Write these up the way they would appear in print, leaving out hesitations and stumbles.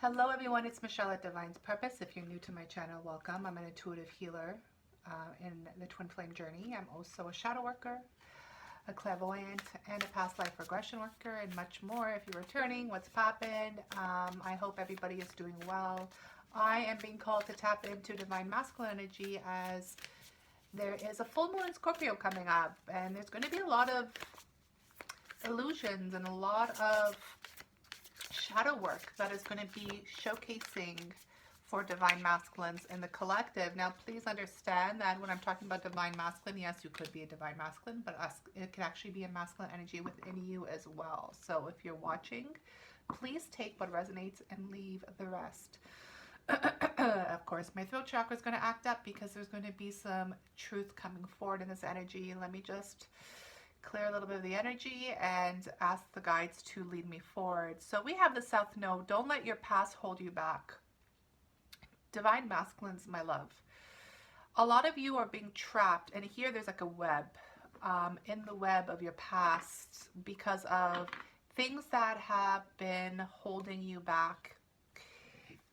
Hello everyone, it's Michelle at Divine's Purpose. If you're new to my channel, welcome. I'm an intuitive healer in the Twin Flame journey. I'm also a shadow worker, a clairvoyant, and a past life regression worker, and much more. If you're returning, what's poppin'? I hope everybody is doing well. I am being called to tap into Divine Masculine energy as there is a full moon in Scorpio coming up, and there's going to be a lot of illusions and a lot of shadow work that is going to be showcasing for divine masculines in the collective. Now, please understand that when I'm talking about divine masculine, yes, you could be a divine masculine, but it can actually be a masculine energy within you as well. So if you're watching, please take what resonates and leave the rest. Of course, my throat chakra is going to act up because there's going to be some truth coming forward in this energy. Let me just clear a little bit of the energy and ask the guides to lead me forward. So we have the South Node. Don't let your past hold you back. Divine masculines, my love. A lot of you are being trapped, and here there's like a web in the web of your past because of things that have been holding you back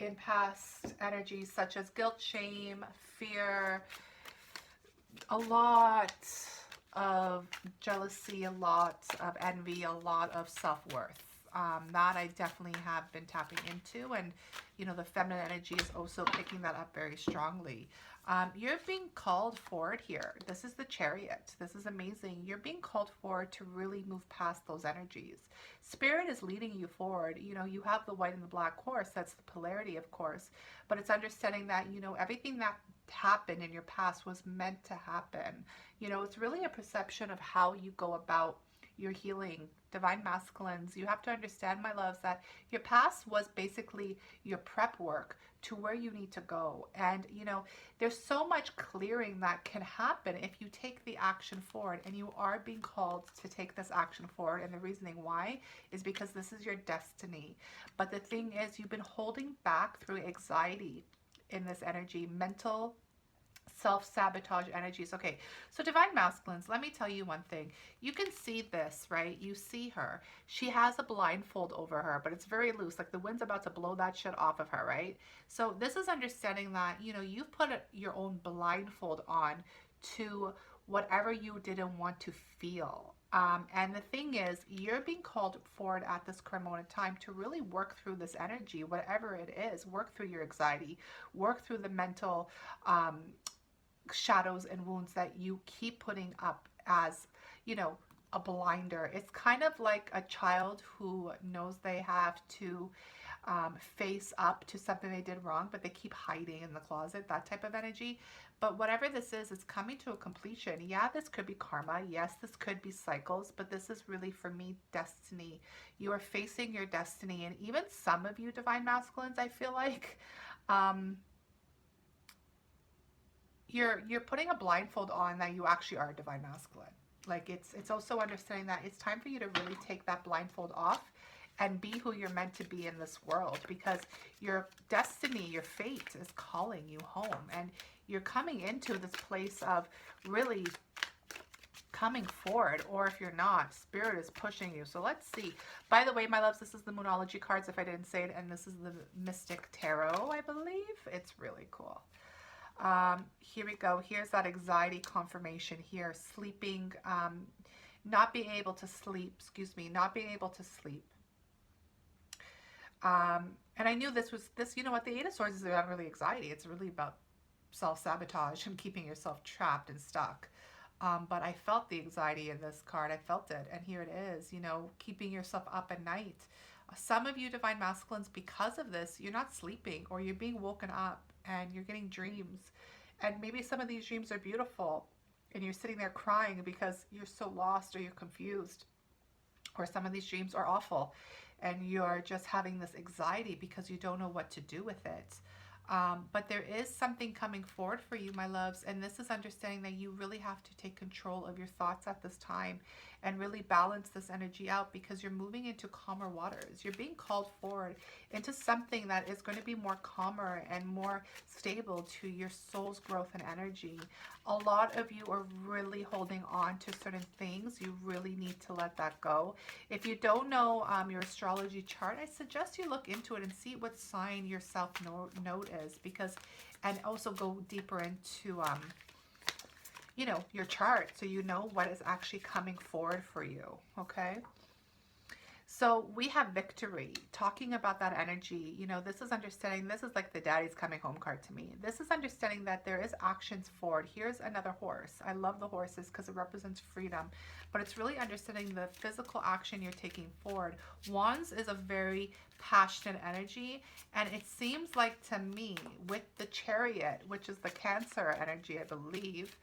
in past energies such as guilt, shame, fear, a lot of jealousy, a lot of envy, a lot of self-worth. That I definitely have been tapping into, and you know, the feminine energy is also picking that up very strongly. You're being called forward here. This is the Chariot. This is amazing. You're being called forward to really move past those energies. Spirit is leading you forward. You know, you have the white and the black horse. That's the polarity, of course. But it's understanding that, you know, everything that happened in your past was meant to happen. You know, it's really a perception of how you go about your healing. Divine masculines, you have to understand, my loves, that your past was basically your prep work to where you need to go. And you know, there's so much clearing that can happen if you take the action forward, and you are being called to take this action forward. And the reasoning why is because this is your destiny. But the thing is, you've been holding back through anxiety in this energy, mental self-sabotage energies. Okay, so divine masculines, let me tell you one thing. You can see this, right? You see her. She has a blindfold over her, but it's very loose. Like the wind's about to blow that shit off of her, right? So this is understanding that, you know, you've put your own blindfold on to whatever you didn't want to feel. And the thing is, you're being called forward at this current moment in time to really work through this energy, whatever it is. Work through your anxiety, work through the mental shadows and wounds that you keep putting up as, you know, a blinder. It's kind of like a child who knows they have to face up to something they did wrong, but they keep hiding in the closet, that type of energy. But whatever this is, it's coming to a completion. Yeah, this could be karma. Yes, this could be cycles, but this is really, for me, destiny. You are facing your destiny. And even some of you divine masculines, I feel like, you're putting a blindfold on that you actually are a divine masculine. Like it's also understanding that it's time for you to really take that blindfold off and be who you're meant to be in this world, because your destiny, your fate is calling you home, and you're coming into this place of really coming forward. Or if you're not, spirit is pushing you. So let's see. By the way, my loves, this is the Moonology cards, if I didn't say it, and this is the Mystic Tarot, I believe. It's really cool. Here we go. Here's that anxiety confirmation here. Sleeping, not being able to sleep, not being able to sleep. And I knew this, you know what, the Eight of Swords is not really anxiety. It's really about self-sabotage and keeping yourself trapped and stuck. But I felt the anxiety in this card. I felt it. And here it is, you know, keeping yourself up at night. Some of you divine masculines, because of this, you're not sleeping, or you're being woken up and you're getting dreams. And maybe some of these dreams are beautiful and you're sitting there crying because you're so lost or you're confused. Or some of these dreams are awful and you're just having this anxiety because you don't know what to do with it. But there is something coming forward for you, my loves, and this is understanding that you really have to take control of your thoughts at this time. and really balance this energy out, because you're moving into calmer waters. You're being called forward into something that is going to be more calmer and more stable to your soul's growth and energy. A lot of you are really holding on to certain things. You really need to let that go. If you don't know your astrology chart, I suggest you look into it and see what sign your South Node is, because, and also go deeper into you know, your chart, so you know what is actually coming forward for you. Okay, so we have victory, talking about that energy. You know, this is understanding, this is like the daddy's coming home card to me. This is understanding that there is actions forward. Here's another horse. I love the horses because it represents freedom, but it's really understanding the physical action you're taking forward. Wands is a very passionate energy, and it seems like to me with the Chariot, which is the Cancer energy, I believe,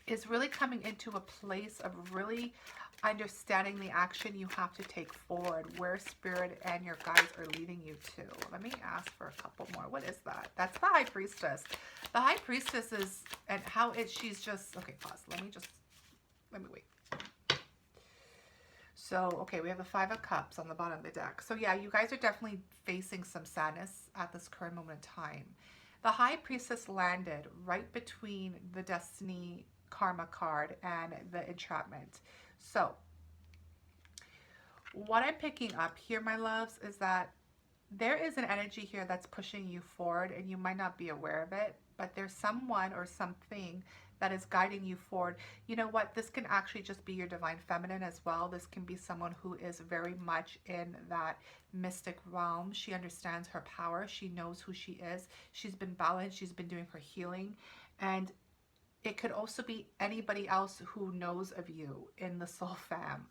is really coming into a place of really understanding the action you have to take forward, where Spirit and your guides are leading you to. Let me ask for a couple more. What is that? That's the High Priestess. The High Priestess is, and how it, she's just, okay, pause. Let me wait. So, okay, we have the Five of Cups on the bottom of the deck. So yeah, you guys are definitely facing some sadness at this current moment in time. The High Priestess landed right between the Destiny Karma card and the Entrapment. So what I'm picking up here, my loves, is that there is an energy here that's pushing you forward, and you might not be aware of it, but there's someone or something that is guiding you forward. You know what? This can actually just be your divine feminine as well. This can be someone who is very much in that mystic realm. She understands her power. She knows who she is. She's been balanced. She's been doing her healing. And it could also be anybody else who knows of you in the soul fam.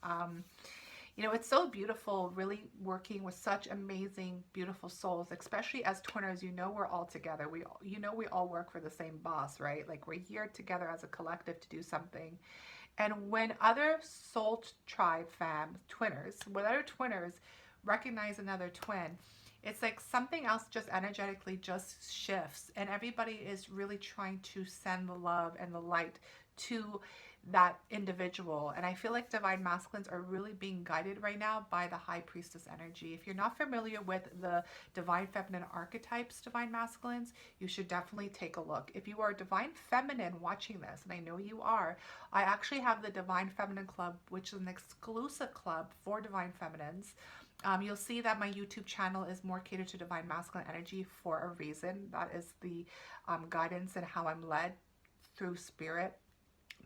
You know, it's so beautiful really working with such amazing, beautiful souls, especially as twinners. You know, we're all together. We all work for the same boss, right? Like, we're here together as a collective to do something. And when other soul tribe fam, twinners, when other twinners recognize another twin, it's like something else just energetically just shifts, and everybody is really trying to send the love and the light to that individual. And I feel like divine masculines are really being guided right now by the High Priestess energy. If you're not familiar with the divine feminine archetypes, divine masculines, you should definitely take a look. If you are divine feminine watching this, and I know you are, I actually have the Divine Feminine Club, which is an exclusive club for divine feminines. You'll see that my YouTube channel is more catered to divine masculine energy for a reason. That is the guidance and how I'm led through Spirit.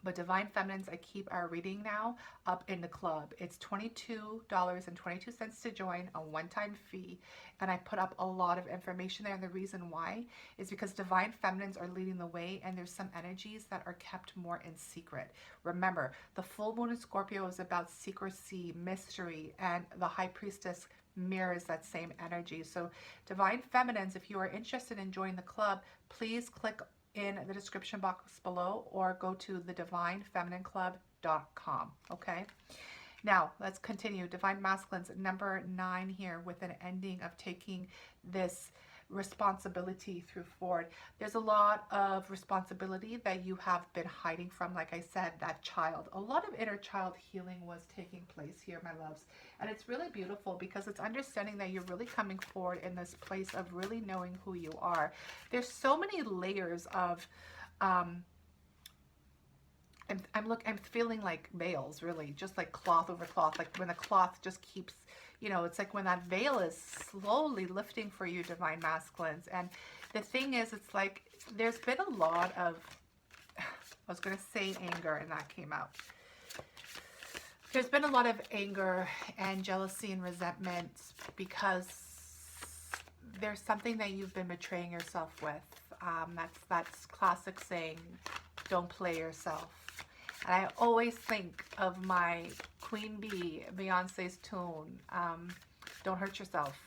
But divine feminines, I keep our reading now up in the club. It's $22.22 to join, a one-time fee, and I put up a lot of information there. And the reason why is because divine feminines are leading the way, and there's some energies that are kept more in secret. Remember, the full moon in Scorpio is about secrecy, mystery, and the High Priestess mirrors that same energy. So divine feminines, if you are interested in joining the club, please click in the description box below or go to thedivinefeminine.com. Okay, now let's continue. Divine masculines, number 9 here, with an ending of taking this responsibility through forward. There's a lot of responsibility that you have been hiding from. Like I said, that child, a lot of inner child healing was taking place here, my loves, and it's really beautiful because it's understanding that you're really coming forward in this place of really knowing who you are. There's so many layers of I'm feeling like veils, really, just like cloth over cloth, like when the cloth just keeps, you know, it's like when that veil is slowly lifting for you, divine masculines. And the thing is, it's like there's been a lot of, I was going to say anger, and that came out. There's been a lot of anger and jealousy and resentment because there's something that you've been betraying yourself with. That's classic saying, don't play yourself. And I always think of my Queen Bee, Beyonce's tune, don't hurt yourself,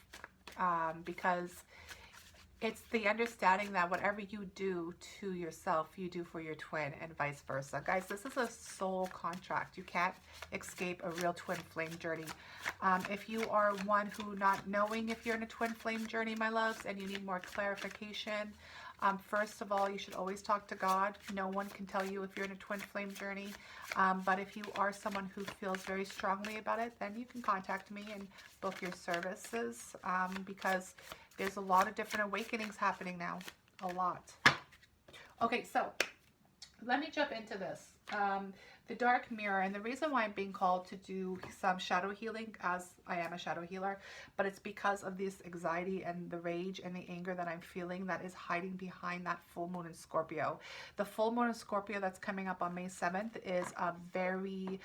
because it's the understanding that whatever you do to yourself, you do for your twin, and vice versa. Guys, this is a soul contract. You can't escape a real twin flame journey. If you are one who not knowing if you're in a twin flame journey, my loves, and you need more clarification, First of all, you should always talk to God. No one can tell you if you're in a twin flame journey. But if you are someone who feels very strongly about it, then you can contact me and book your services, because there's a lot of different awakenings happening now. A lot. Okay, so let me jump into this. The dark mirror, and the reason why I'm being called to do some shadow healing, as I am a shadow healer, but it's because of this anxiety and the rage and the anger that I'm feeling that is hiding behind that full moon in Scorpio. The full moon in Scorpio that's coming up on May 7th is a very,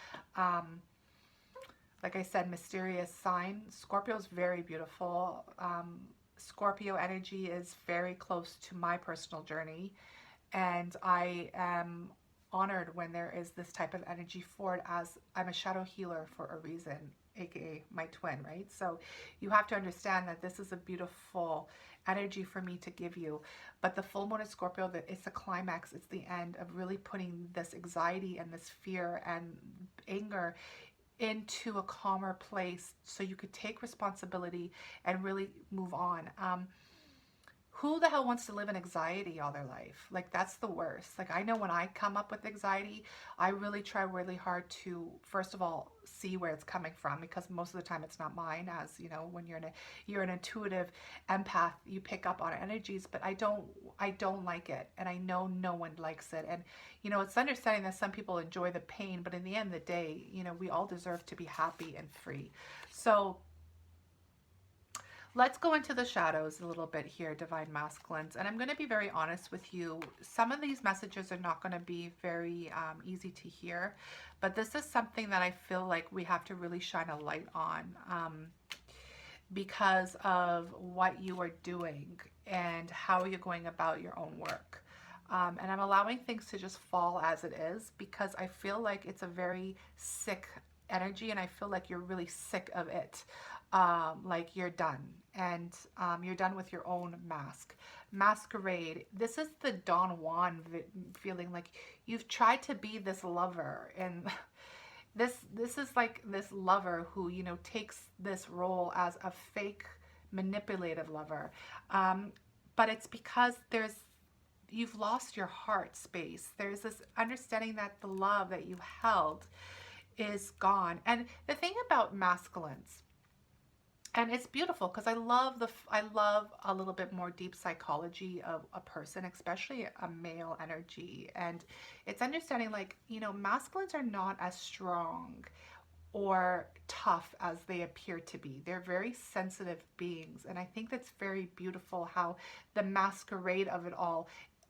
like I said, mysterious sign. Scorpio is very beautiful. Scorpio energy is very close to my personal journey, and I am honored when there is this type of energy for it, as I'm a shadow healer for a reason, aka my twin, right? So you have to understand that this is a beautiful energy for me to give you. But the full moon in Scorpio, it's the climax, it's the end of really putting this anxiety and this fear and anger into a calmer place so you could take responsibility and really move on. Who the hell wants to live in anxiety all their life? Like, that's the worst. Like, I know when I come up with anxiety, I really try really hard to, first of all, see where it's coming from, because most of the time it's not mine. As you know, when you're an intuitive empath, you pick up on energies, but I don't like it, and I know no one likes it. And you know, it's understanding that some people enjoy the pain, but in the end of the day, you know, we all deserve to be happy and free. So let's go into the shadows a little bit here, Divine Masculines. And I'm going to be very honest with you. Some of these messages are not going to be very easy to hear, but this is something that I feel like we have to really shine a light on, because of what you are doing and how you're going about your own work. And I'm allowing things to just fall as it is, because I feel like it's a very sick energy, and I feel like you're really sick of it. Like you're done, and you're done with your own masquerade. This is the Don Juan feeling, like you've tried to be this lover, and this is like this lover who, you know, takes this role as a fake manipulative lover, but it's because you've lost your heart space. There's this understanding that the love that you held is gone. And the thing about masculines, and it's beautiful because I love a little bit more deep psychology of a person, especially a male energy. And it's understanding, like, you know, masculines are not as strong or tough as they appear to be. They're very sensitive beings. And I think that's very beautiful how the masquerade of it all,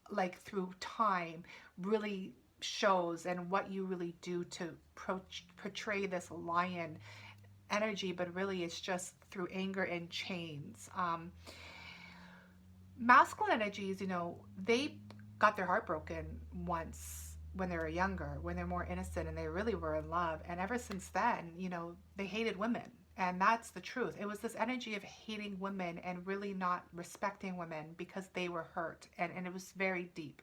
like through time, really shows, and what you really do to portray this lion energy, but really it's just through anger and chains. Masculine energies, you know, they got their heart broken once when they were younger, when they're more innocent and they really were in love. And ever since then, you know, they hated women. And that's the truth. It was this energy of hating women and really not respecting women because they were hurt. And it was very deep.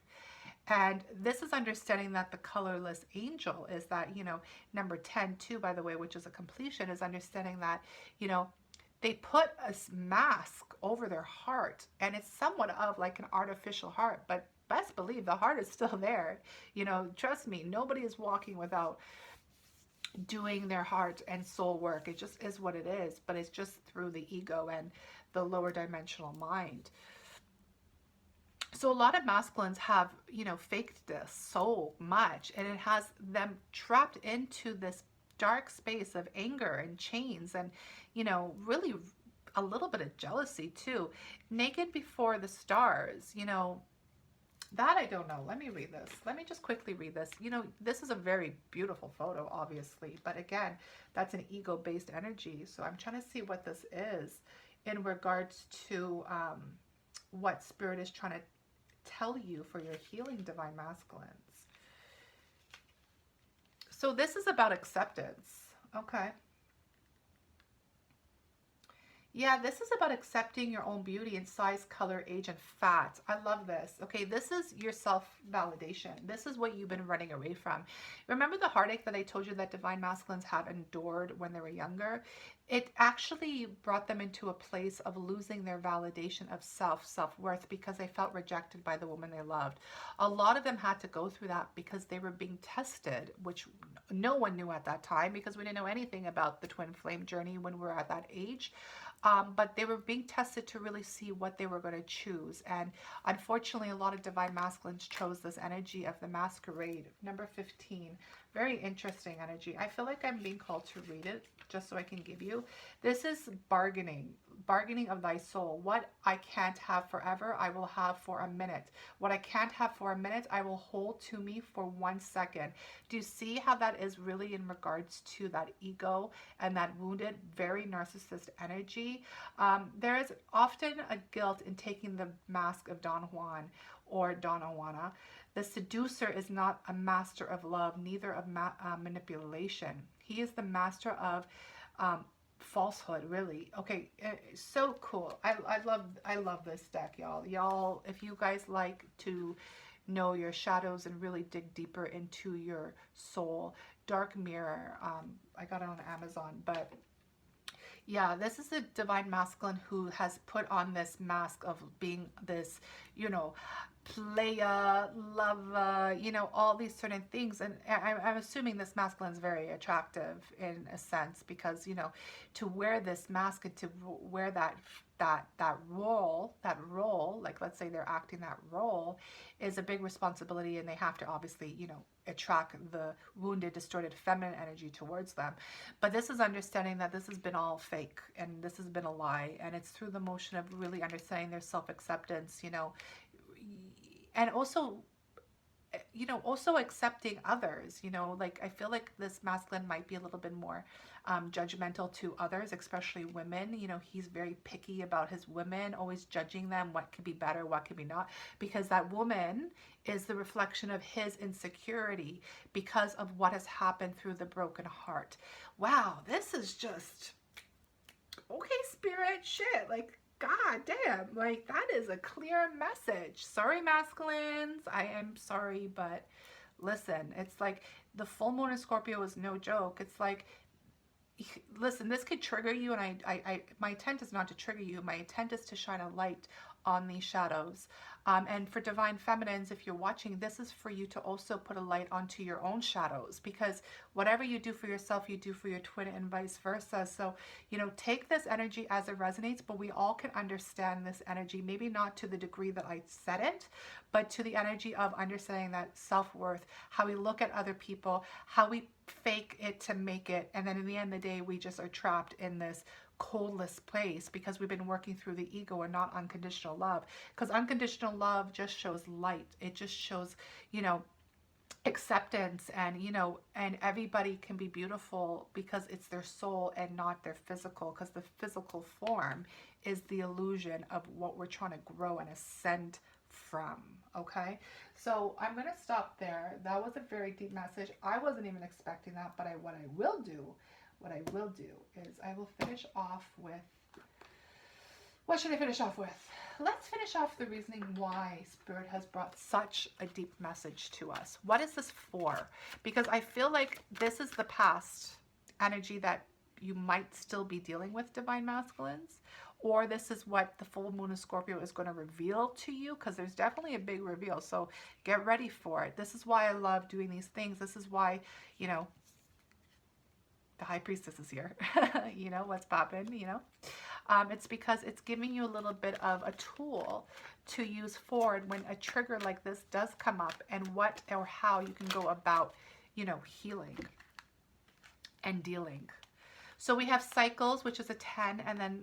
And this is understanding that the colorless angel is that, you know, number 10 too, by the way, which is a completion, is understanding that, you know, they put a mask over their heart, and it's somewhat of like an artificial heart, but best believe the heart is still there. You know, trust me, nobody is walking without doing their heart and soul work. It just is what it is, but it's just through the ego and the lower dimensional mind. So a lot of masculines have, you know, faked this so much, and it has them trapped into this dark space of anger and chains, and, you know, really a little bit of jealousy too. Naked before the stars, you know, that I don't know. Let me read this. Let me just quickly read this. You know, this is a very beautiful photo, obviously, but again, that's an ego-based energy. So I'm trying to see what this is in regards to what Spirit is trying to tell you for your healing, Divine Masculines. So this is about acceptance. Okay. Yeah, this is about accepting your own beauty in size, color, age, and fat. I love this. Okay, this is your self-validation. This is what you've been running away from. Remember the heartache that I told you that Divine Masculines have endured when they were younger? it actually brought them into a place of losing their validation of self-worth, because they felt rejected by the woman they loved. A lot of them had to go through that because they were being tested, which no one knew at that time, because we didn't know anything about the twin flame journey when we were at that age. But they were being tested to really see what they were going to choose. And unfortunately, a lot of divine masculines chose this energy of the masquerade. Number 15. Very interesting energy. I feel like I'm being called to read it just so I can give you. This is bargaining. Bargaining of thy soul. What I can't have forever, I will have for a minute. What I can't have for a minute, I will hold to me for 1 second. Do you see how that is really in regards to that ego and that wounded, very narcissist energy? There is often a guilt in taking the mask of Don Juan or Donna Juana. The seducer is not a master of love, neither of manipulation. He is the master of falsehood, really. Okay, so cool. I love this deck, y'all. Y'all, if you guys like to know your shadows and really dig deeper into your soul, Dark Mirror, I got it on Amazon, but yeah, this is a divine masculine who has put on this mask of being this, you know, playa, lover, you know, all these certain things. And I'm assuming this masculine is very attractive in a sense, because, you know, to wear this mask and to wear that role, like let's say they're acting that role, is a big responsibility, and they have to obviously, you know, attract the wounded, distorted feminine energy towards them. But this is understanding that this has been all fake and this has been a lie, and it's through the motion of really understanding their self-acceptance, you know, and also, you know, also accepting others, you know, like I feel like this masculine might be a little bit more judgmental to others, especially women. You know, he's very picky about his women, always judging them, what could be better, what could be not, because that woman is the reflection of his insecurity because of what has happened through the broken heart. Wow, this is just, okay, spirit, shit, like, God damn, like that is a clear message. Sorry, masculines, I am sorry, but listen, it's like the full moon in Scorpio is no joke. It's like, listen, this could trigger you, and my intent is not to trigger you. My intent is to shine a light on these shadows. And for divine feminines, if you're watching, this is for you to also put a light onto your own shadows, because whatever you do for yourself, you do for your twin, and vice versa. So, you know, take this energy as it resonates, but we all can understand this energy, maybe not to the degree that I said it, but to the energy of understanding that self-worth, how we look at other people, how we fake it to make it, and then in the end of the day, we just are trapped in this coldless place because we've been working through the ego and not unconditional love. Because unconditional love just shows light. It just shows, you know, acceptance, and, you know, and everybody can be beautiful because it's their soul and not their physical, because the physical form is the illusion of what we're trying to grow and ascend from. Okay, so I'm gonna stop there. That was a very deep message. I wasn't even expecting that, but what I will do is I will finish off with, what should I finish off with? Let's finish off the reasoning why Spirit has brought such a deep message to us. What is this for? Because I feel like this is the past energy that you might still be dealing with, divine masculines, or this is what the full moon of Scorpio is going to reveal to you, because there's definitely a big reveal. So get ready for it. This is why I love doing these things. This is why, you know, the High Priestess is here. You know, what's poppin', you know? It's because it's giving you a little bit of a tool to use forward when a trigger like this does come up, and what or how you can go about, you know, healing and dealing. So we have cycles, which is a 10, and then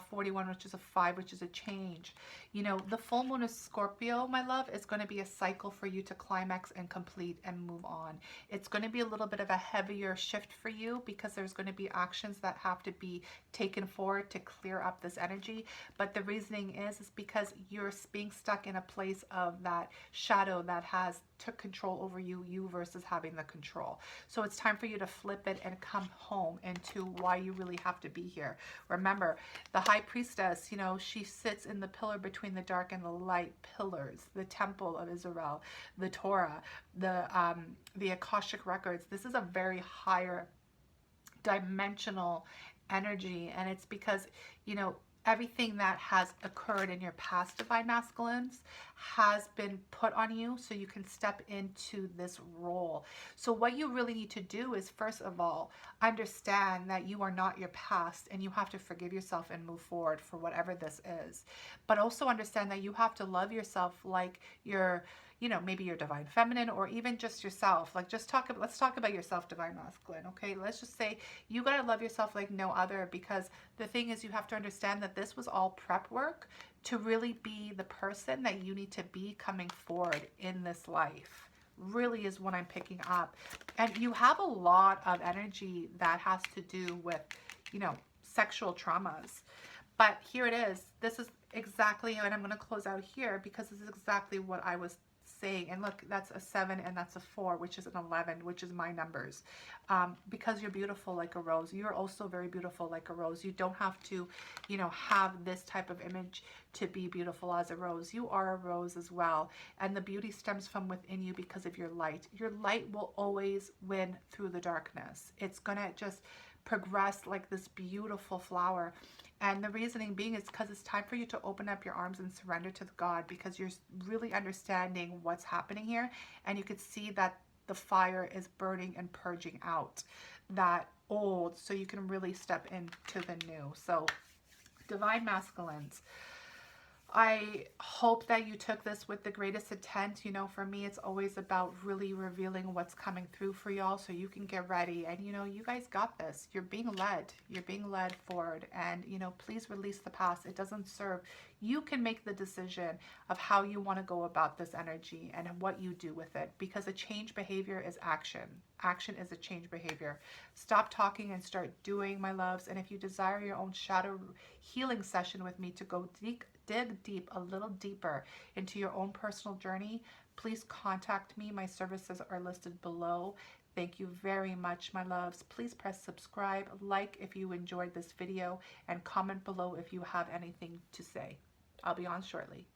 41, which is a 5, which is a change. You know, the full moon of Scorpio, my love, is going to be a cycle for you to climax and complete and move on. It's going to be a little bit of a heavier shift for you, because there's going to be actions that have to be taken forward to clear up this energy. But the reasoning is because you're being stuck in a place of that shadow that has took control over you versus having the control. So it's time for you to flip it and come home into why you really have to be here. Remember, the High Priestess, you know, she sits in the pillar between the dark and the light pillars, the temple of Israel, the Torah, the Akashic records. This is a very higher dimensional energy. And it's because, you know, everything that has occurred in your past, divine masculines, has been put on you so you can step into this role. So what you really need to do is, first of all, understand that you are not your past, and you have to forgive yourself and move forward for whatever this is. But also understand that you have to love yourself like you're, you know, maybe your divine feminine, or even just yourself. Like, let's talk about yourself, divine masculine. Okay, let's just say you got to love yourself like no other, because the thing is, you have to understand that this was all prep work to really be the person that you need to be coming forward in this life. Really is what I'm picking up. And you have a lot of energy that has to do with, you know, sexual traumas. But here it is. This is exactly, and I'm going to close out here because this is exactly what I was saying. And look, that's a 7 and that's a 4, which is an 11, which is my numbers. Because you're beautiful like a rose. You're also very beautiful like a rose. You don't have to, you know, have this type of image to be beautiful as a rose. You are a rose as well. And the beauty stems from within you because of your light. Your light will always win through the darkness. It's going to just progress like this beautiful flower. And the reasoning being is because it's time for you to open up your arms and surrender to God, because you're really understanding what's happening here. And you could see that the fire is burning and purging out that old, so you can really step into the new. So, divine masculines, I hope that you took this with the greatest intent. You know, for me, it's always about really revealing what's coming through for y'all so you can get ready. And, you know, you guys got this. You're being led. You're being led forward. And, you know, please release the past. It doesn't serve. You can make the decision of how you want to go about this energy and what you do with it, because a change behavior is action. Action is a change behavior. Stop talking and start doing, my loves. And if you desire your own shadow healing session with me to go dig deep, a little deeper into your own personal journey, please contact me. My services are listed below. Thank you very much, my loves. Please press subscribe, like if you enjoyed this video, and comment below if you have anything to say. I'll be on shortly.